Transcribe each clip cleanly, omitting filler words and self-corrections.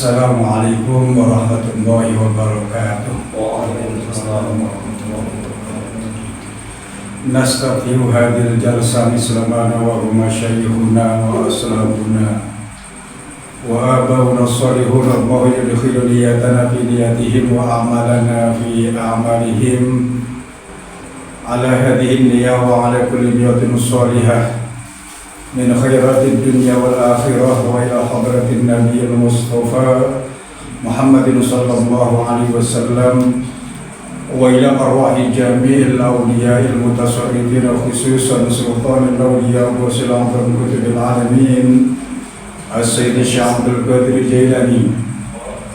Assalamualaikum warahmatullahi wabarakatuh. Nastaghfiru hadhil jalsa mislamana wa hum masyayikhuna wa aslabuna wa abauna salihuna wa yudkhilu niyatana fi niyatihim wa amalana fi amalihim ala hadhihi niyyah wa ala kulli niyatin salihah min khairatid dunya wal akhirah wa ila hadratin nabiyil mustafa Muhammadin sallallahu alaihi wasallam wa ila arwahi jami'il awliya'il mutasarrifin khususan sultanul awliya wa salamul kutubil alamin as-sayyid Syekh Abdul Qadir Jailani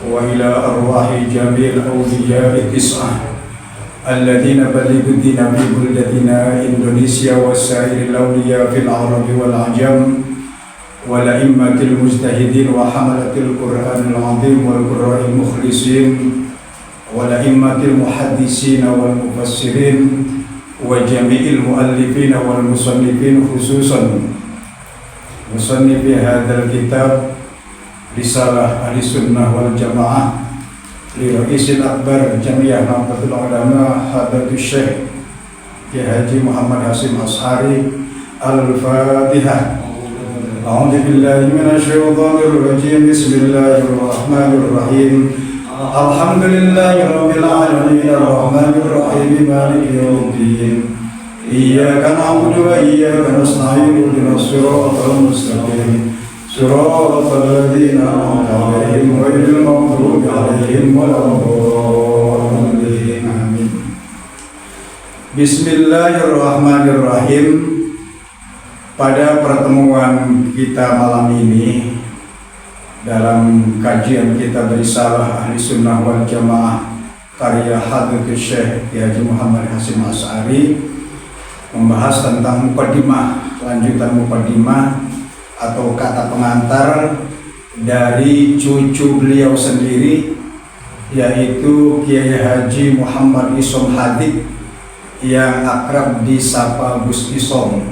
wa ila arwahi jami'il awliya'i tis'ah الذين بلغوا الدين في بلدتنا إندونيسيا وسائر الأولياء في العرب والعجم والأئمة المجتهدين وحملة القرآن العظيم والقراء المخلصين والأئمة المحدثين والمفسرين وجميع المؤلفين والمصنفين خصوصا مصنف هذا الكتاب رسالة أهل السنة والجماعة Liraisil Akbar Jamiah Nahdlatul Ulama Hadratus Syekh Kiai Haji Muhammad Hasyim Asy'ari. Al-Fatihah. A'udzu billahi minasyaitonir rajim. Bismillahirrahmanirrahim. Alhamdulillahi rabbil alamin arrahmanir rahim maliki yaumiddin. Iyyaka na'budu wa iyyaka nasta'in ihdinas siratal mustaqim. Siratal ladzina an'amta 'alaihim ghairil maghdubi 'alaihim waladdallin. Amin. Bismillahirrahmanirrahim. Pada pertemuan kita malam ini dalam kajian kita Risalah Ahli Sunnah wal Jamaah karya Hadratus Syekh Kiai Haji Muhammad Hasyim Asy'ari membahas tentang muqaddimah, lanjutan muqaddimah atau kata pengantar dari cucu beliau sendiri, yaitu Kiai Haji Muhammad Isom Hadik yang akrab disapa Gus Isom.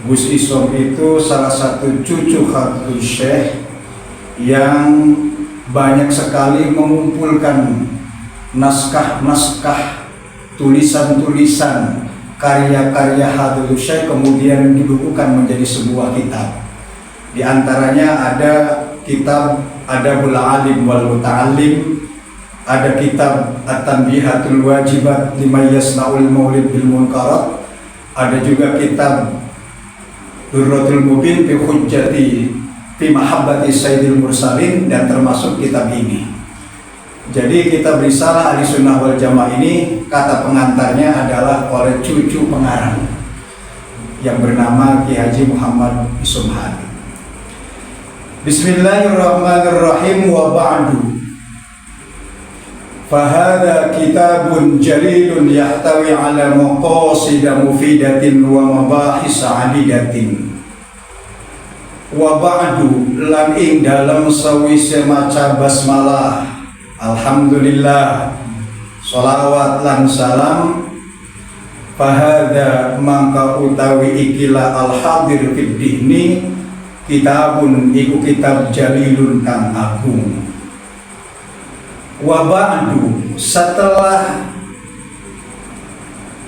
Gus Isom itu salah satu cucu Hadratus Syekh yang banyak sekali mengumpulkan naskah-naskah, tulisan-tulisan, karya-karya Hadratus Syekh kemudian dibukukan menjadi sebuah kitab. Di antaranya ada kitab Adabul Alim wal Muta'allim, ada kitab At-Tanbihatul Wajibat Liman Yasna'ul Maulid bil Munkarat, ada juga kitab Durratul Mubin fi Hujjati fi Mahabbati Sayyidil Mursalin, dan termasuk kitab ini. Jadi kitab Risalah Ahli Sunnah wal Jamaah ini kata pengantarnya adalah oleh cucu pengarang yang bernama Kiai Haji Muhammad Isom Hadik. Bismillahirrahmanirrahim. Wa ba'du. Fahada kitabun jalilun yahtawi ala maqasid mufidatin wa mabahis adidatin. Wa ba'du, lan ing dalam sawise maca basmalah, alhamdulillah, sholawat lan salam, fahada mangka utawi ikilah al-hadir fid dihni, kitabun iku kitab jalilun kang agung. Wa ba'du, setelah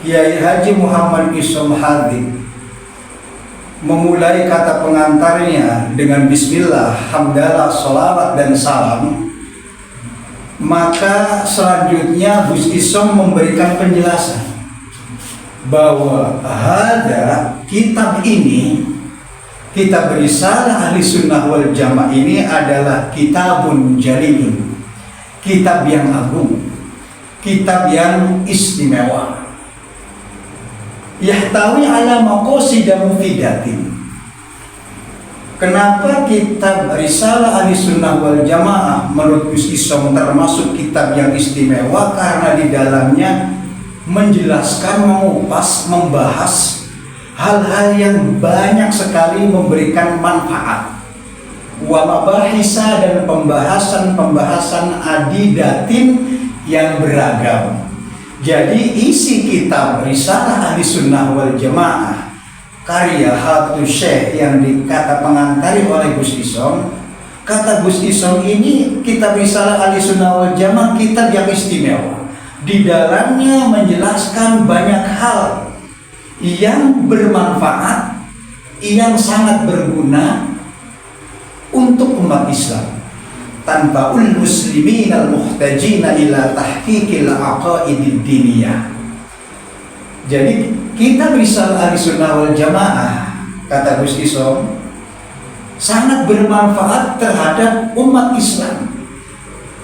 Kiai Haji Muhammad Isom Hadik memulai kata pengantarnya dengan bismillah, hamdalah, sholawat dan salam, maka selanjutnya Gus Isom memberikan penjelasan bahwa ada kitab ini, kitab Risalah Ahli Sunnah wal Jamaah ini adalah kitabun jalilun, kitab yang agung, kitab yang istimewa, yahtawi ala maqasid mufidatin. Kenapa kitab Risalah Ahli Sunnah wal Jamaah menurut Gus Isom termasuk kitab yang istimewa? Karena di dalamnya menjelaskan, mengupas, membahas hal-hal yang banyak sekali memberikan manfaat. Wa mabahisa, dan pembahasan-pembahasan adidatin yang beragam. Jadi isi kitab Risalah Ahli Sunnah wal Jamaah karya Hadratus Syekh yang dikata pengantari oleh Gus Isom Kata Gus Isom, ini kitab Risalah Ahlussunnah wal Jamaah kitab yang istimewa. Di dalamnya menjelaskan banyak hal yang bermanfaat, yang sangat berguna untuk umat Islam. Tanfa'ul muslimin al-muhtajina ila tahqiqil aqaidid diniyah. Jadi kitab Risalah Ahlussunnah wal Jamaah, kata Gus Isom, sangat bermanfaat terhadap umat Islam.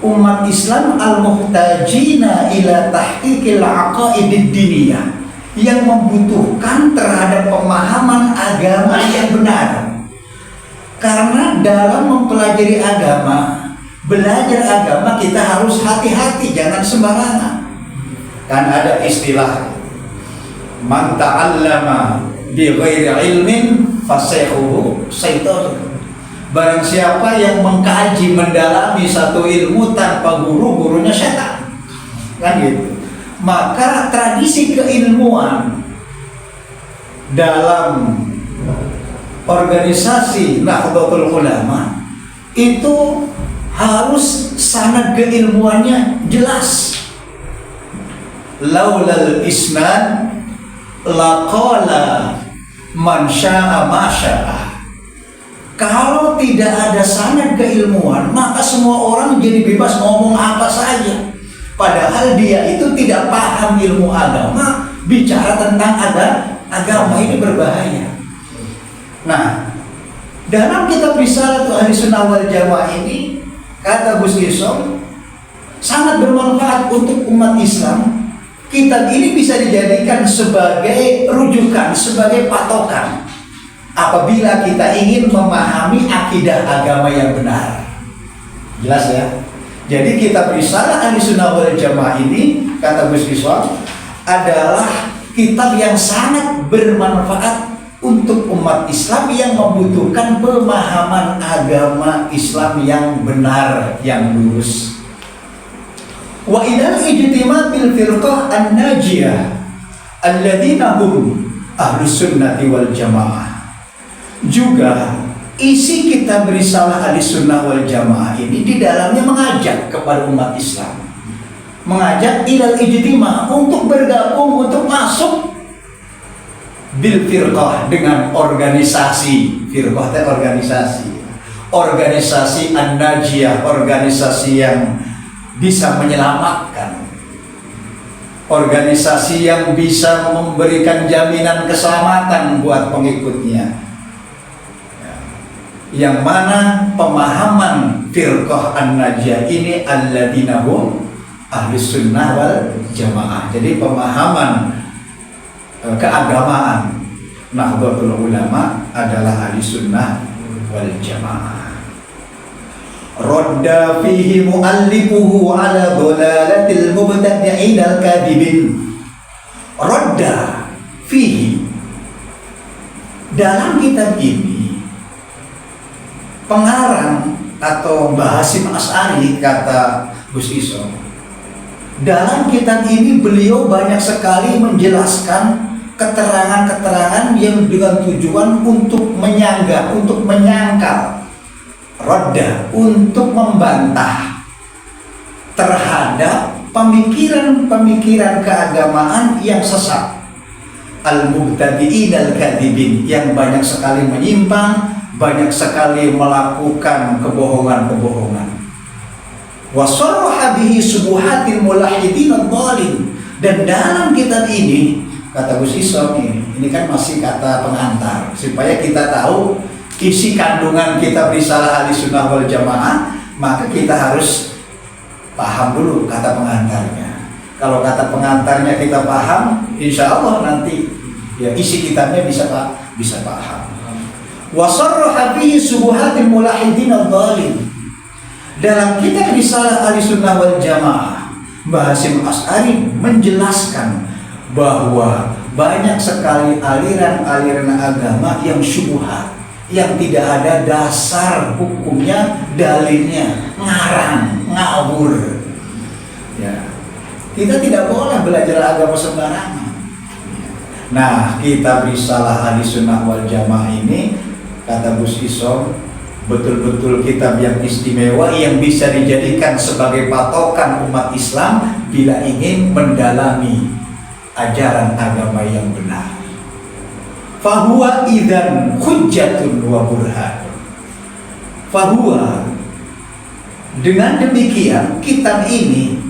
Umat Islam al-muhtajina ila tahqiqil aqaidid diniyah, yang membutuhkan terhadap pemahaman agama yang benar. Karena dalam mempelajari agama, belajar agama, kita harus hati-hati, jangan sembarangan. Kan ada istilah man ta'allama bi ghairi ilmin fasayhuhu syaitan. Barang siapa yang mengkaji, mendalami satu ilmu tanpa guru, gurunya setan. Kan gitu. Maka tradisi keilmuan dalam organisasi Nahdlatul Ulama itu harus sanad keilmuannya jelas. Laulal isnad laqala man syaa ma syaa. Kalau tidak ada sanad keilmuan, maka semua orang jadi bebas ngomong apa saja. Padahal dia itu tidak paham ilmu agama, bicara tentang agama, ini berbahaya. Nah, dalam kitab Risalah Ahlussunnah wal Jamaah ini, kata Gus Isom, sangat bermanfaat untuk umat Islam. Kitab ini bisa dijadikan sebagai rujukan, sebagai patokan apabila kita ingin memahami akidah agama yang benar. Jelas ya? Jadi kitab Risalah Ahlussunnah wal Jamaah ini, kata Gus Isom, adalah kitab yang sangat bermanfaat untuk umat Islam yang membutuhkan pemahaman agama Islam yang benar, yang lurus. Wa idal ijtima' bil firqah an-najiyah alladziina hum Ahlussunnati wal Jamaah. Juga isi kitab Risalah Ahlussunnah wal Jamaah ini di dalamnya mengajak kepada umat Islam, mengajak ilal ijtima' untuk bergabung, untuk masuk bil firqah, dengan organisasi. Firqah itu organisasi an-najiyah, organisasi yang bisa menyelamatkan, organisasi yang bisa memberikan jaminan keselamatan buat pengikutnya, yang mana pemahaman firqah an-najiyah ini alladziina hum Ahlussunnah wal Jamaah. Jadi pemahaman keagamaan Nahdlatul Ulama adalah Ahlussunnah wal Jamaah. Radda fihi muallifuhu ala dhalalatil mubtadi'in al-kadhibin. Radda fihi, dalam kitab ini pengarang atau Mbah Hasyim Asy'ari, kata Gus Isom, dalam kitab ini beliau banyak sekali menjelaskan keterangan-keterangan yang dengan tujuan untuk menyanggah, untuk menyangkal, rodda, untuk membantah terhadap pemikiran-pemikiran keagamaan yang sesat, al-mubtadi'in al-kadhibin, yang banyak sekali menyimpang, banyak sekali melakukan kebohongan-kebohongan. Wa sarraha bihi subuhatil mulahidin ad-dhalin. Dan dalam kitab ini, kata Gus Isom, ini kan masih kata pengantar, supaya kita tahu isi kandungan kitab Risalah Ahlussunnah wal Jamaah, maka kita harus paham dulu kata pengantarnya. Kalau kata pengantarnya kita paham, insya Allah nanti ya isi kitabnya bisa paham. Wa sarraha bihi subuhatil mulahidin ad-dhalin. Dalam kitab Risalah Ahlussunnah wal Jamaah, Mbah Hasyim Asy'ari menjelaskan bahwa banyak sekali aliran-aliran agama yang syubhat, yang tidak ada dasar hukumnya, dalilnya, ngarang, ngawur. Ya, kita tidak boleh belajar agama sembarangan. Nah, kitab Risalah Ahlussunnah wal Jamaah ini, kata Gus Isom, betul-betul kitab yang istimewa yang bisa dijadikan sebagai patokan umat Islam bila ingin mendalami ajaran agama yang benar. Fahuwa idzan hujjatun wa burhan. Fahuwa, dengan demikian kitab ini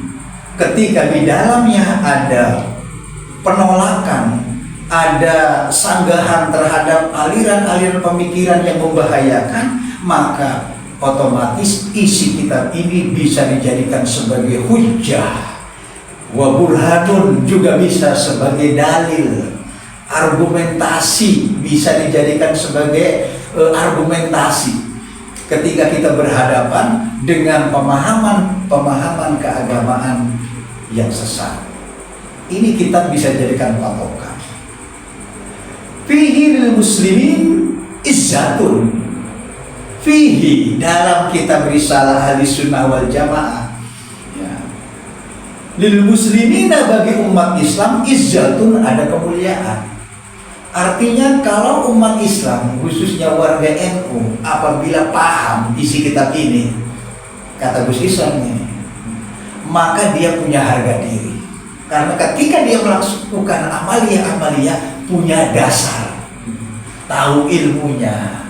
ketika di dalamnya ada penolakan, ada sanggahan terhadap aliran-aliran pemikiran yang membahayakan, maka otomatis isi kitab ini bisa dijadikan sebagai hujjah, wa burhanun juga bisa sebagai dalil, argumentasi bisa dijadikan sebagai argumentasi ketika kita berhadapan dengan pemahaman keagamaan yang sesat. Ini kitab bisa dijadikan patokan. Fihi lil muslimin izzatun. Fihi, dalam kitab risalah ahli sunnah wal jamaah, ya, lil muslimina, bagi umat Islam, izzatun, ada kemuliaan. Artinya kalau umat Islam, khususnya warga NU, apabila paham isi kitab ini, kata Gus Islam ini, maka dia punya harga diri. Karena ketika dia melakukan amalia-amalia, punya dasar, tahu ilmunya.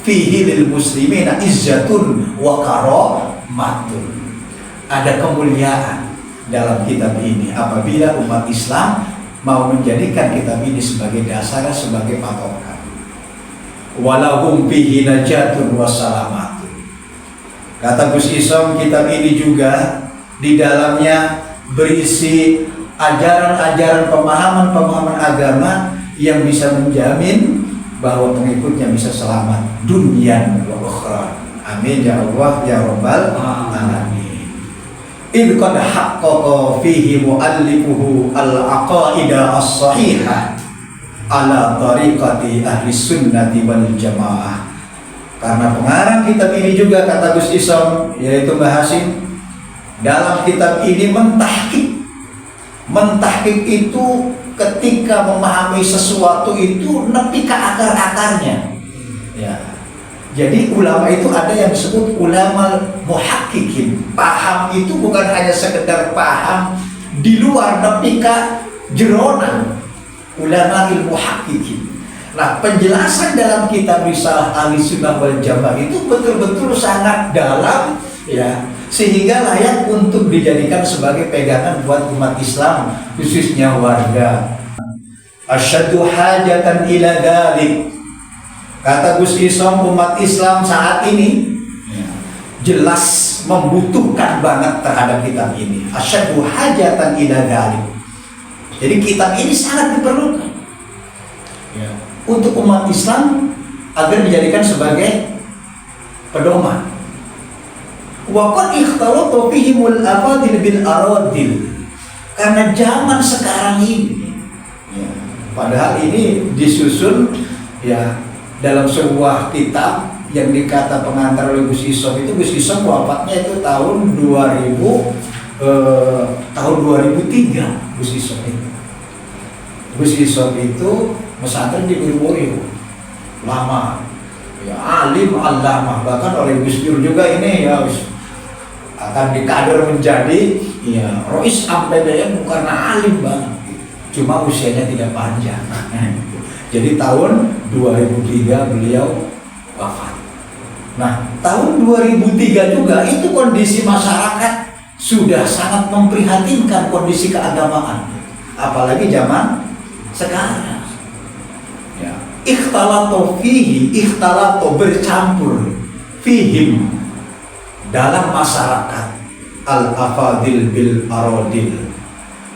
Fihi lil muslimina izzatun wa karomatun. Ada kemuliaan dalam kitab ini apabila umat Islam mau menjadikan kitab ini sebagai dasar, sebagai patokan. Walahum fihi najatun wa salamatun. Kata Gus Isom, kitab ini juga di dalamnya berisi ajaran-ajaran, pemahaman-pemahaman agama yang bisa menjamin bahwa pengikutnya bisa selamat dunia wa ukhra. Amin ya Allah ya rabbal alamin. Idh qad haqqaqa fihi muallifuhu al-aqaida as-sahihah ala tariqati ahli sunnati wal jamaah. Karena pengarang kitab ini juga, kata Gus Isom, yaitu Mbah Hasim, dalam kitab ini mentahqiq. Mentahqiq itu ketika memahami sesuatu itu nepi ke akar-akarnya. Ya. Jadi ulama itu ada yang disebut ulama muhaqqiqin. Paham itu bukan hanya sekedar paham di luar, nepi ke jeronan. Ulama ilmu muhaqqiqin. Nah, penjelasan dalam kitab risalah ahli sunnah wal jamaah itu betul-betul sangat dalam, ya, sehingga layak untuk dijadikan sebagai pegangan buat umat Islam, khususnya warga. Asyaddu hajatan ila dzalik. Kata Gus Isom, umat Islam saat ini jelas membutuhkan banget terhadap kitab ini. Asyaddu hajatan ila dzalik. Jadi kitab ini sangat diperlukan, ya, untuk umat Islam agar dijadikan sebagai pedoman. Wa qad ikhtalata fihimul afadil bil aradil. Karena zaman sekarang ini, ya, padahal ini disusun, ya, dalam sebuah kitab yang dikata pengantar oleh Gus Isom. Itu Gus Isom wafatnya itu tahun 2003. Gus Isom itu. Gus Isom itu pesantren di Lirboyo lama, ya, alim allamah, bahkan oleh Gus Dur juga ini, ya, akan dikader menjadi, ya, Rois AMPBN karena alim banget, cuma usianya tidak panjang. Jadi tahun 2003 beliau wafat. Nah, tahun 2003 juga itu kondisi masyarakat sudah sangat memprihatinkan, kondisi keagamaan, apalagi zaman sekarang. Ya, ikhtalato fihi, ikhtalato bercampur, fihim dalam masyarakat, al-afadil bil aradil,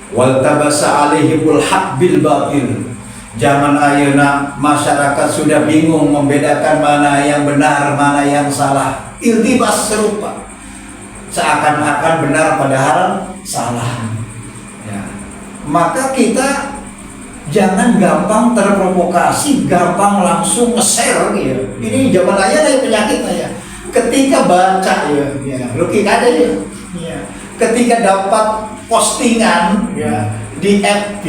wal tabasa alaihimul haq bil batil. Zaman ayeuna masyarakat sudah bingung membedakan mana yang benar, mana yang salah. Iltibas serupa, seakan-akan benar padahal salah. Ya. Maka kita jangan gampang terprovokasi, gampang langsung nge-share, ya. Ini zaman aja ada penyakitnya, ya. Ketika baca, ya, lukik ada, ya. Ketika dapat postingan, ya, di FB,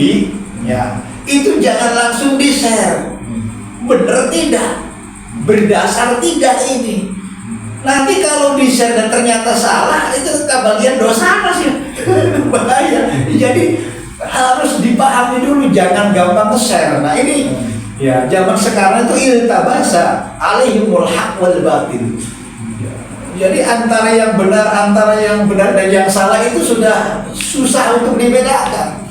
ya, itu jangan langsung di-share. Bener tidak? berdasar tidak ini. Nanti kalau di-share dan ternyata salah, itu bagian dosa sih. Bahaya. Jadi harus dipahami dulu, jangan gampang nge-share. Nah ini ya zaman sekarang itu iltabasa alaihimul haq wal batil. Jadi antara yang benar dan yang salah itu sudah susah untuk dibedakan.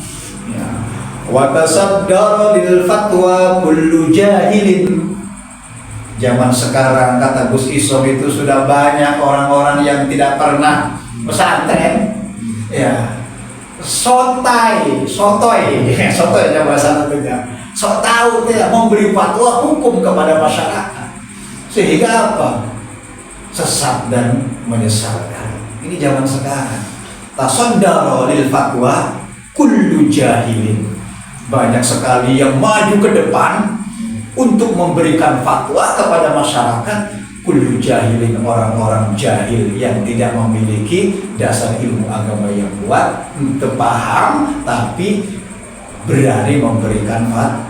Wa tasaddara lil fatwa kullu jahilin. Zaman sekarang kata Gus Isom itu sudah banyak orang-orang yang tidak pernah pesantren, ya, sotoy aja bahasa Arabnya, sok tahu tidak memberi fatwa hukum kepada masyarakat, sehingga apa? Sesat dan menyesatkan. Ini zaman sekarang. Tasaddara lil fatwa kullu jahilin. Banyak sekali yang maju ke depan untuk memberikan fatwa kepada masyarakat, kullu jahilin, orang-orang jahil yang tidak memiliki dasar ilmu agama yang kuat, untuk paham tapi berani memberikan fatwa.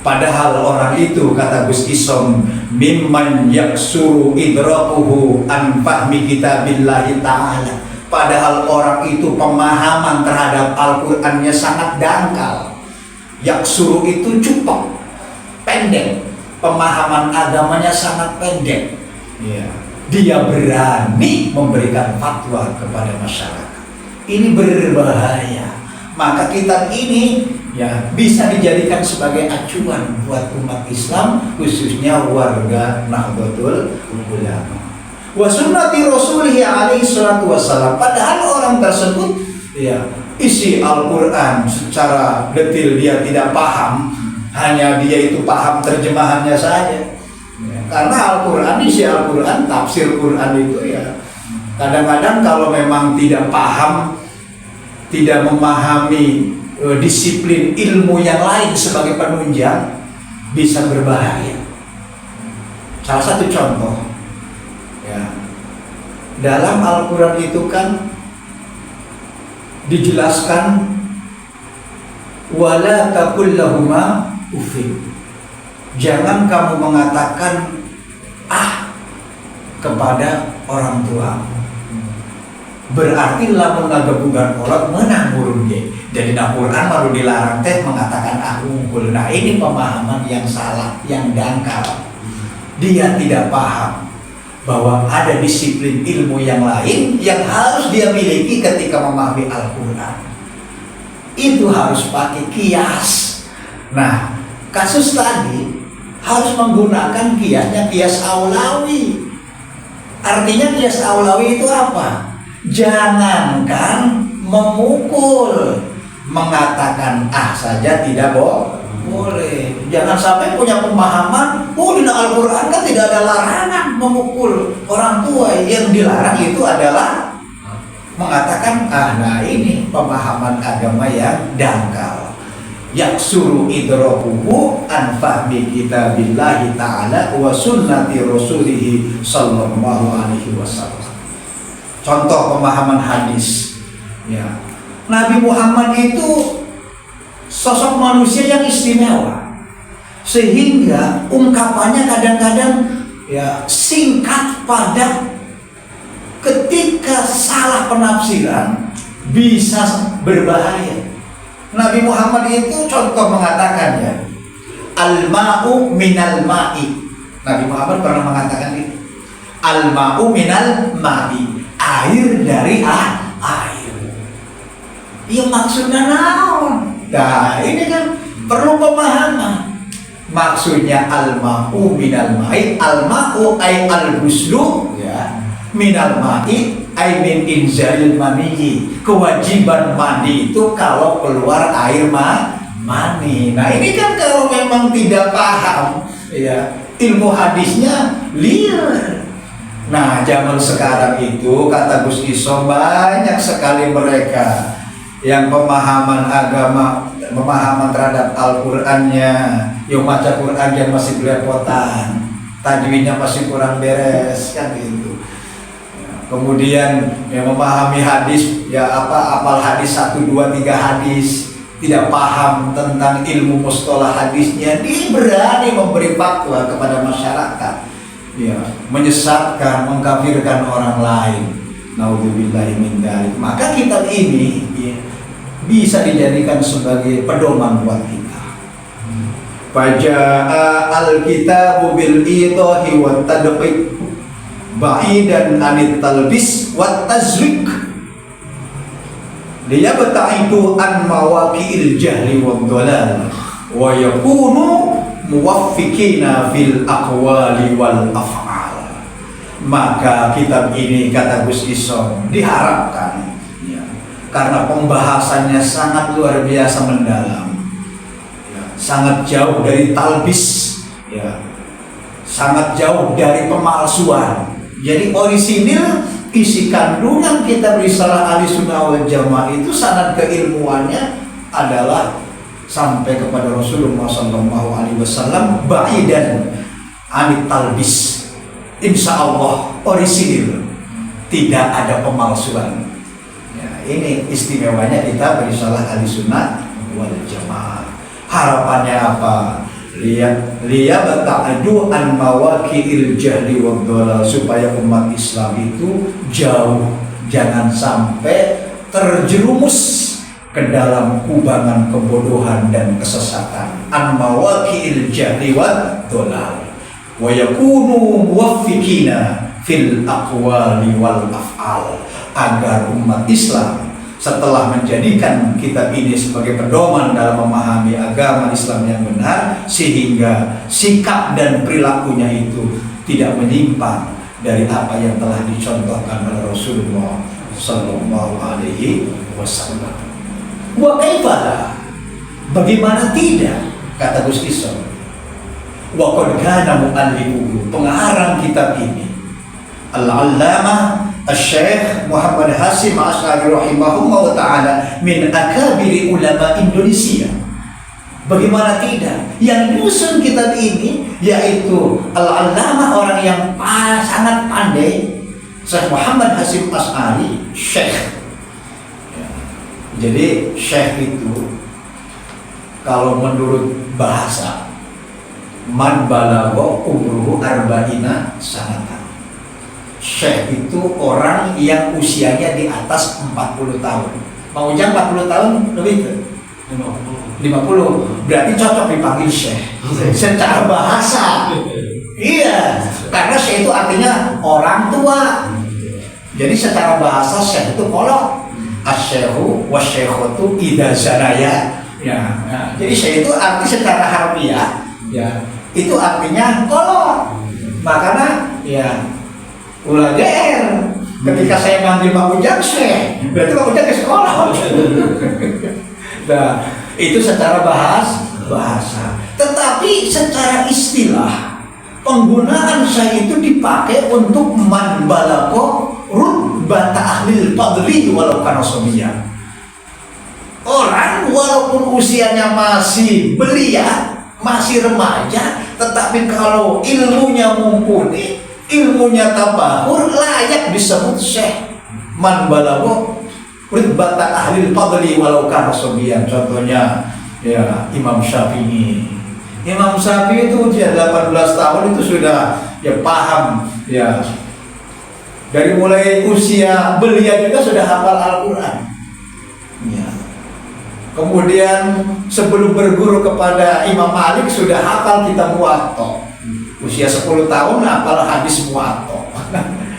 Padahal orang itu, kata Gus Isom, mimman yaksuru idrakuhu an fahmi kitabillahi ta'ala. Padahal orang itu pemahaman terhadap Al-Qur'annya sangat dangkal. Yaksuru itu cupek, pendek, pemahaman agamanya sangat pendek. Ya. Dia berani memberikan fatwa kepada masyarakat. Ini berbahaya. Maka kitab ini ya bisa dijadikan sebagai acuan buat umat Islam, khususnya warga Nahdlatul Ulama. Wa sunnati Rasulih alaihi salatu wassalam. Padahal orang tersebut ya isi Al-Qur'an secara detail dia tidak paham. Hanya dia itu paham terjemahannya saja. Karena Al-Quran, isi Al-Quran, tafsir Quran itu ya kadang-kadang kalau memang tidak paham, tidak memahami disiplin ilmu yang lain sebagai penunjang, bisa berbahaya. Salah satu contoh ya, dalam Al-Quran itu kan dijelaskan wala taqul lahuma ufin. Jangan kamu mengatakan kepada orang tua. Berarti lamun ngagabugan orang menang burung ge. Jadi Al-Quran baru dilarang teh mengatakan unggul. Nah ini pemahaman yang salah, yang dangkal. Dia tidak paham bahwa ada disiplin ilmu yang lain yang harus dia miliki ketika memahami Al-Quran. Itu harus pakai kias. Nah, kasus tadi harus menggunakan kiasnya, kias aulawi. Artinya kias aulawi itu apa? Jangankan memukul, mengatakan saja tidak boleh. Jangan sampai punya pemahaman, di Al-Quran kan tidak ada larangan memukul orang tua. Yang dilarang itu adalah mengatakan nah ini pemahaman agama yang dangkal. Yaksuru idrakuhu an fahmi kitabillahi ta'ala wa sunnati rasulihi sallallahu alaihi wasallam. Contoh pemahaman hadis ya. Nabi Muhammad itu sosok manusia yang istimewa, sehingga ungkapannya kadang-kadang ya singkat, padat. Ketika salah penafsiran bisa berbahaya. Nabi Muhammad itu contoh mengatakannya, al-ma'u minal ma'i. Nabi Muhammad pernah mengatakan itu, al-ma'u minal ma'i, air dari air. Iya maksudnya naon? Nah ini kan perlu pemahaman. Maksudnya al-ma'u minal ma'i, al-ma'u ay al-ghuslu ya, minal ma'i ay min inzalil mani. Kewajiban mandi itu kalau keluar air mani. Nah ini kan kalau memang tidak paham ya ilmu hadisnya liar. Nah zaman sekarang itu kata Gus Isom banyak sekali mereka yang pemahaman agama, pemahaman terhadap Al-Qur'annya, yang baca Qur'annya masih belepotan, tajwidnya masih kurang beres kan gitu. Kemudian yang memahami hadis ya apal hadis 1, 2, 3 hadis tidak paham tentang ilmu mustalah hadisnya, dia berani memberi fatwa kepada masyarakat, ya, menyesatkan, mengkafirkan orang lain. Naudzubillahi min dzalik. Maka kitab ini, ya, bisa dijadikan sebagai pedoman buat kita. Faja'a al-kitabu bil idahi wat tadqiq ba'idan anit talbis wat tazwik liyabta'idu an mawaqi'il jahli wad dhalal wa yakunu muwaffiqina fil aqwali wal af'al. Maka kitab ini, kata Gus Isom, diharapkan, ya, karena pembahasannya sangat luar biasa mendalam, ya, sangat jauh dari talbis, ya, sangat jauh dari pemalsuan. Jadi orisinil isi kandungan kitab Risalah Ahlussunnah wal Jamaah itu sanad keilmuannya adalah sampai kepada Rasulullah SAW, ba'idan anit talbis. Insya Allah orisinil, tidak ada pemalsuan. Ya, ini istimewanya kitab Risalah Ahlussunnah wal Jamaah. Harapannya apa? Liyabta'adu an mawaqi'il jahli wad dhalal, supaya umat Islam itu jauh, jangan sampai terjerumus ke dalam kubangan kebodohan dan kesesatan. An mawaqi'il jahli wad dhalal wa yakunu muwaffiqina fil aqwali wal af'al, agar umat Islam setelah menjadikan kitab ini sebagai pedoman dalam memahami agama Islam yang benar, sehingga sikap dan perilakunya itu tidak menyimpang dari apa yang telah dicontohkan oleh Rasulullah Sallallahu Alaihi Wasallam. Wa kaifala, bagaimana tidak, kata Gus Isom, wa qad kana mu'allifuhu, pengarang kitab ini, Al-Allamah Syekh Muhammad Hasyim Asy'ari rahimahullah ta'ala, min akabiri ulama Indonesia. Bagaimana tidak, yang nyusun kitab ini yaitu Al-Allamah, orang yang sangat pandai, Syekh Muhammad Hasyim Asy'ari, Syekh. Jadi Syekh itu kalau menurut bahasa, man balagha umruhu arba'ina sanatan. Syekh itu orang yang usianya di atas 40 tahun. Mau Ujang 40 tahun lebih tuh? 50. Berarti cocok dipanggil Syekh. Secara bahasa. Iya, karena Syekh itu artinya orang tua. Jadi secara bahasa Syekh itu kolok. Asy-syekhu wasy-syekhatu idza zanaya. Ya, nah, jadi Syekh itu arti secara harfiah, ya, itu artinya kolok. Makanya ya ulah GR. Ketika saya manggil Pak Ujang Syekh, berarti Pak Ujang ke sekolah. Nah, itu secara bahasa. Tetapi secara istilah, penggunaan Syekh itu dipakai untuk man balagha rutbata ahlil fadli walau kana sabiyan. Orang walaupun usianya masih belia, masih remaja, tetapi kalau ilmunya mumpuni, ilmunya tabahur, layak disebut Syekh. Man balagha rutbata ahlil fadli walau kana sabiyan. Contohnya ya Imam Syafi'i. Imam Syafi'i itu usia 18 tahun itu sudah ya paham, ya dari mulai usia belia juga sudah hafal Al-Quran, ya. Kemudian sebelum berguru kepada Imam Malik sudah hafal kitab Muwatta. Usia 10 tahun hafal hadis Muwatta.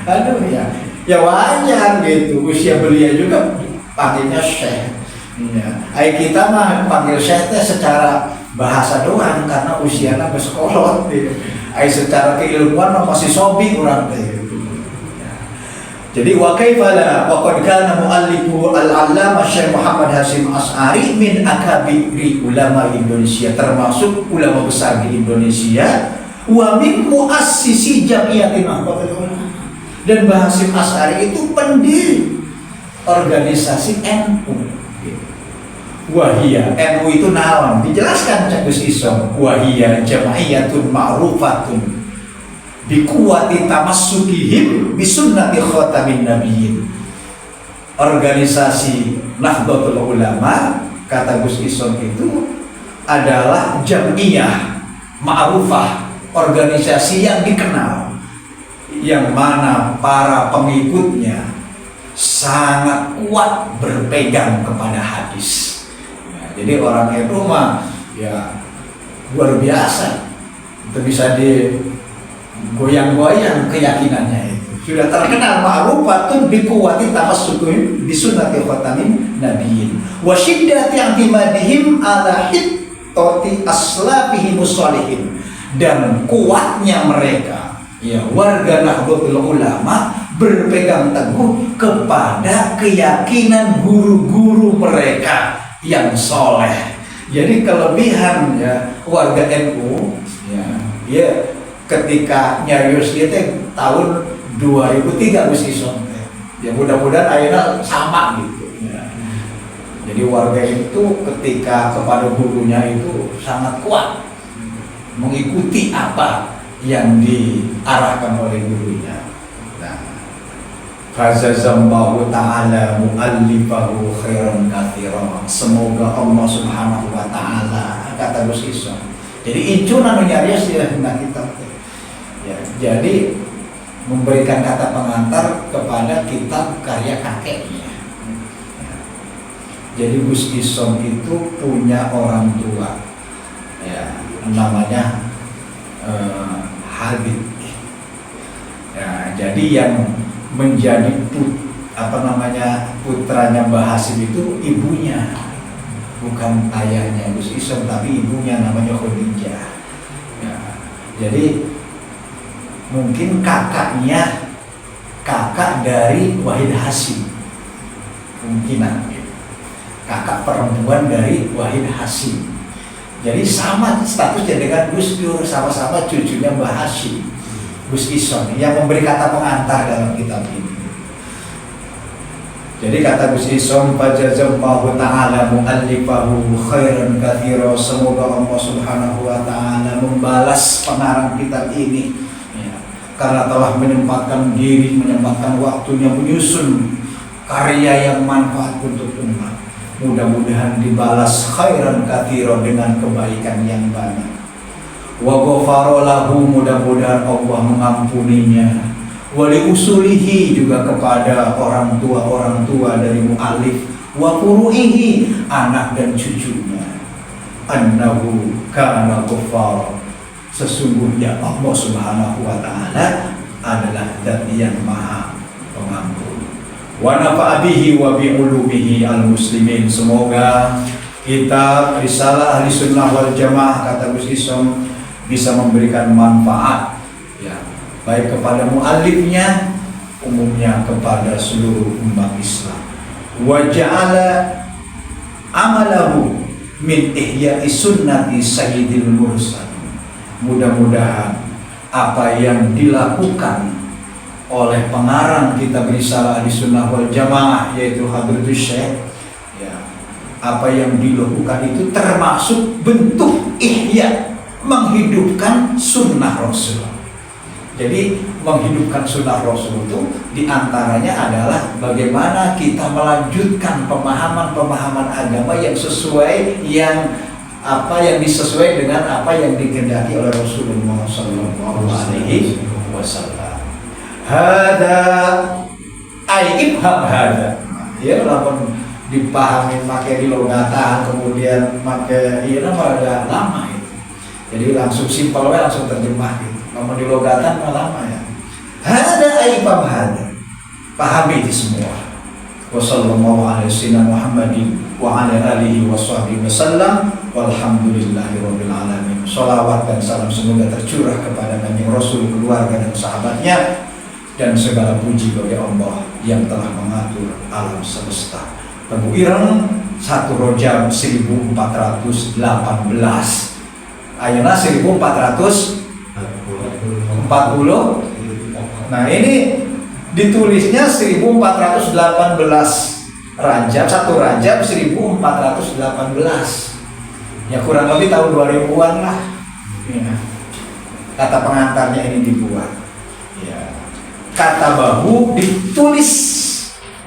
Aduh ya wajar gitu. Usia belia juga panggilnya Syekh. Ya. Kita mah panggil Syekh secara bahasa doang karena usianya bersekolah. Secara keilmuan masih sobi orang teh. Jadi wa kaifala wa qad kana muallifu al-allamah Syekh Muhammad Hasyim Asy'ari min akabiri ulama Indonesia, termasuk ulama besar di Indonesia, wa min muassisi Jamiyatin Nahdlatul Ulama. Dan Hasyim Asy'ari itu pendiri organisasi NU. Wahia, NU itu naon? Dijelaskan Cak Gus Isom. Wahia jama'iyatun ma'rufatun bikuwati tamassukihim bisunnati khatamin nabiyyin. Organisasi Nahdlatul Ulama kata Gus Isom itu adalah jam'iyah ma'rufah, organisasi yang dikenal, yang mana para pengikutnya sangat kuat berpegang kepada hadis. Ya, jadi orang itu mah ya luar biasa, itu bisa digoyang-goyang keyakinannya itu. Sudah terkenal ma'rufatun biquwwati tamassukuhum bisunnati khatamin nabiyyin wa syiddati i'timadihim ala hittati aslafihim sholihin, dan kuatnya mereka ya warga Nahdlatul Ulama berpegang teguh kepada keyakinan guru-guru mereka yang soleh. Jadi kelebihan ya warga NU ya ketika nyarius itu tahun 2003 Gus Isom ya, mudah-mudahan akhirnya sama gitu ya. Jadi warga itu ketika kepada gurunya itu sangat kuat mengikuti apa yang diarahkan oleh gurunya. Fazazallahu ta'ala mu'allifahu khairan katsiran. Semoga Allah Subhanahu wa ta'ala, kata Gus Isom. Jadi incunan nyarius ya hendak kita. Ya, jadi memberikan kata pengantar kepada kitab karya kakeknya. Jadi Gus Isom itu punya orang tua, ya, namanya Habib. Ya, jadi yang menjadi putranya Mbah Hasim itu ibunya, bukan ayahnya Gus Isom, tapi ibunya namanya Khadijah. Ya, jadi mungkin kakak dari Wahid Hasim, kemungkinan kakak perempuan dari Wahid Hasim. Jadi sama statusnya dengan Gus Dur, sama-sama cucunya Mbah Hasim. Gus Isom yang memberi kata pengantar dalam kitab ini. Jadi kata Gus Isom, fajazallahu ta'ala mu'allifahu khairan katsiran. Semoga Allah Subhanahu wa ta'ala membalas pengarang kitab ini karena telah menyempatkan diri, menyempatkan waktunya menyusun karya yang manfaat untuk umat. Mudah-mudahan dibalas khairan katsiran dengan kebaikan yang banyak. Wa ghafara lahu, mudah-mudahan Allah mengampuninya. Wa li usulihi, juga kepada orang tua dari mu'alif. Wa furu'ihi, anak dan cucunya. Annahu kana ghaffara, sesungguhnya Allah Subhanahu wa ta'ala adalah zat yang maha pengampun. Wa nafa'a bihi wa bi ulumihi al-muslimin. Semoga kitab Risalah Ahli Sunnah wal Jamaah, kata Gus Isom, bisa memberikan manfaat ya, baik kepada mu'alifnya, umumnya kepada seluruh umat Islam. Wa ja'ala amalahu min ihya'i sunnati sayyidil mursal. Mudah-mudahan apa yang dilakukan oleh pengarang kitab Risalah Ahli Sunnah wal Jamaah, yaitu Hadratus Syekh ya, apa yang dilakukan itu termasuk bentuk ihya, menghidupkan sunnah Rasul. Jadi menghidupkan sunnah Rasul itu diantaranya adalah bagaimana kita melanjutkan pemahaman-pemahaman agama yang sesuai, yang disesuai dengan apa yang dikehendaki oleh Rasulullah Sallallahu Alaihi Wasallam. Hada ifham hada. Ya, lamun dipahami pakai di logatan, kemudian pakai agak lama itu. Jadi langsung simpel langsung terjemah gitu. Lamun di logatan lama ya. Hada ifham hada. Pahami itu semua. Wassallallahu alaihi wasallam Muhammadin wa ala alihi washabbihi wasallam walhamdulillahirabbil alamin. Shalawat dan salam semoga tercurah kepada Nabi Rasul, keluarga dan sahabatnya, dan segala puji bagi Allah yang telah mengatur alam semesta. Teguh Ireng 1 Rajab 1418. Ayeuna 1440. Nah, ini ditulisnya 1418 Rajab, 1 Rajab 1418. Ya kurang lebih tahun 2000-an lah. Ya. Kata pengantarnya ini dibuat. Ya. Kata bahu ditulis.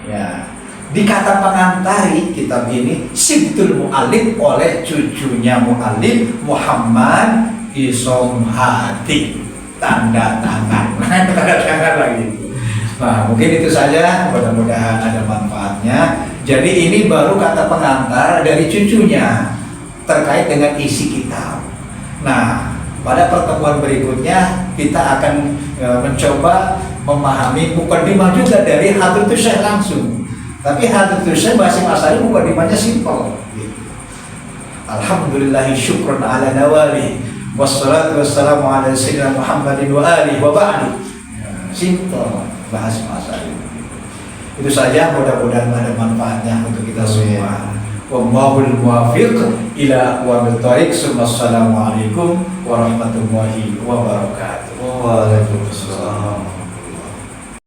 Ya. di kata pengantari kitab ini Sibtul Mu'allif oleh cucunya Mu'allif Muhammad Isom Hadi, tanda tangan. Tanda tangan lagi. Nah, mungkin itu saja, mudah-mudahan ada manfaatnya. Jadi ini baru kata pengantar dari cucunya terkait dengan isi kitab. Nah, pada pertemuan berikutnya kita akan mencoba memahami mukaddimah juga dari Hadratus Syekh langsung. Tapi Hadratus Syekh Basim Asy'ari mukaddimahnya simpel. Alhamdulillahi syukran ala nawali wassalatu wassalamu ala sayyidina Muhammadin wa alihi wa ba'du. Simpel Basim Asy'ari. Itu saja, mudah-mudahan ada manfaatnya untuk kita semua. Wallahul muwaffiq ila aqwamit thoriq. Assalamualaikum warahmatullahi wabarakatuh. Waalaikumsalam.